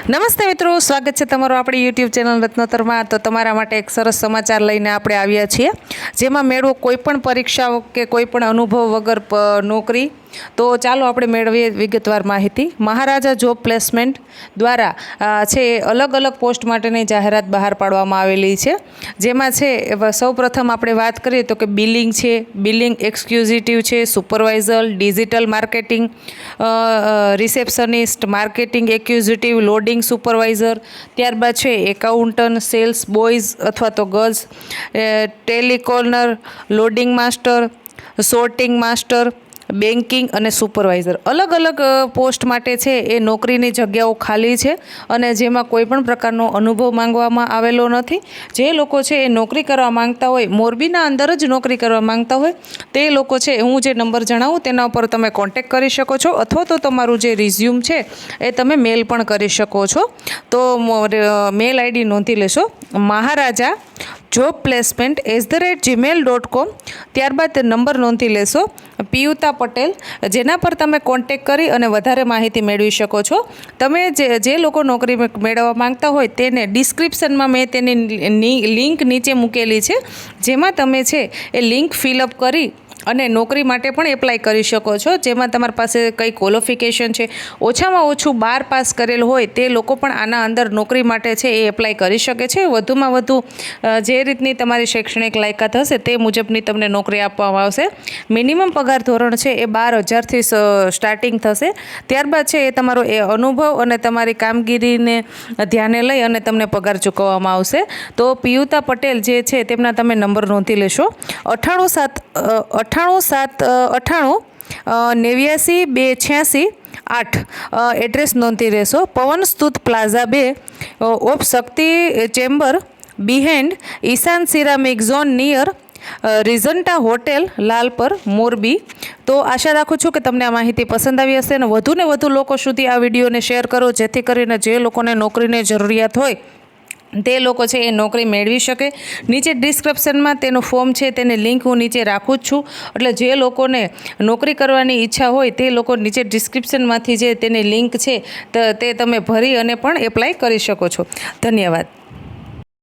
નમસ્તે મિત્રો, સ્વાગત છે તમારું આપણી યુટ્યુબ ચેનલ રત્નોત્તરમાં। તો તમારા માટે એક સરસ સમાચાર લઈને આપણે આવ્યા છીએ, જેમાં મેળવો કોઈપણ પરીક્ષાઓ કે કોઈપણ અનુભવ વગર નોકરી। તો ચાલો આપણે મેળવીએ વિગતવાર માહિતી। મહારાજા જોબ પ્લેસમેન્ટ દ્વારા છે અલગ અલગ પોસ્ટ માટેની જાહેરાત બહાર પાડવામાં આવેલી છે, જેમાં છે સૌપ્રથમ આપણે વાત કરીએ તો કે બિલિંગ છે, બિલિંગ એક્ઝિક્યુટિવ છે, supervisor, digital marketing receptionist, marketing executive, loading supervisor, ત્યારબાદ છે એકાઉન્ટન્ટ, સેલ્સ બોયઝ અથવા તો girls, telecaller, loading master, sorting master, banking અને સુપરવાઇઝર અલગ અલગ પોસ્ટ માટે છે એ નોકરીની જગ્યાઓ ખાલી છે અને જેમાં કોઈ પણ પ્રકારનો અનુભવ માંગવામાં આવેલો નથી। જે લોકો છે એ નોકરી કરવા માંગતા હોય, મોરબીના અંદર જ નોકરી કરવા માંગતા હોય તે લોકો છે, હું જે નંબર જણાવું તેના ઉપર તમે કોન્ટેક્ટ કરી શકો છો, અથવા તો તમારું જે રિઝ્યુમ છે એ તમે મેલ પણ કરી શકો છો। તો મેલ આઈડી નોંધી લેશો, મહારાજા જોબ પ્લેસમેન્ટ @gmail.com। ત્યારબાદ નંબર નોંધી લેશો, પિયુતા પટેલ, જેના પર તમે કોન્ટેક્ટ કરી અને વધારે માહિતી મેળવી શકો છો। તમે જે લોકો નોકરી મેળવવા માંગતા હોય તેને ડિસ્ક્રિપ્શનમાં મેં તેની લિંક નીચે મૂકેલી છે, જેમાં તમે છે એ લિંક ફિલઅપ કરી અને નોકરી માટે પણ એપ્લાય કરી શકો છો। જેમાં તમારી પાસે કઈ ક્વોલિફિકેશન છે, ઓછામાં ઓછું 12 પાસ કરેલ હોય તે લોકો પણ આના અંદર નોકરી માટે છે એ એપ્લાય કરી શકે છે। વધુમાં વધુ જે રીતની તમારી શૈક્ષણિક લાયકાત હશે તે મુજબની તમને નોકરી આપવામાં આવશે। મિનિમમ પગાર ધોરણ છે એ 12,000થી સ્ટાર્ટિંગ થશે। ત્યારબાદ છે એ તમારો એ અનુભવ અને તમારી કામગીરીને ધ્યાને લઈ અને તમને પગાર ચૂકવવામાં આવશે। તો પિયુતા પટેલ જે છે તેમના તમે નંબર નોંધી લેશો, 98 એડ્રેસ નોંધી રહેશો, પવન સ્તુત plaza 2 of Shakti chamber behind Ishan ceramic zone near Regenta hotel Lalpar Morbi. તો આશા રાખું છું કે તમને આ માહિતી પસંદ આવી હશે અને વધુને વધુ લોકો સુધી આ વિડીયોને શેર કરો, જેથી કરીને જે લોકોને નોકરીની જરૂરિયાત હોય તે લોકો છે એ નોકરી મેળવી શકે। નીચે ડિસ્ક્રિપ્શનમાં તેનું ફોર્મ છે તેની લિંક હું નીચે રાખું જ છું, એટલે જે લોકોને નોકરી કરવાની ઈચ્છા હોય તે લોકો નીચે ડિસ્ક્રિપ્શનમાંથી જે તેની લિંક છે તે તમે ભરી અને પણ એપ્લાય કરી શકો છો। ધન્યવાદ।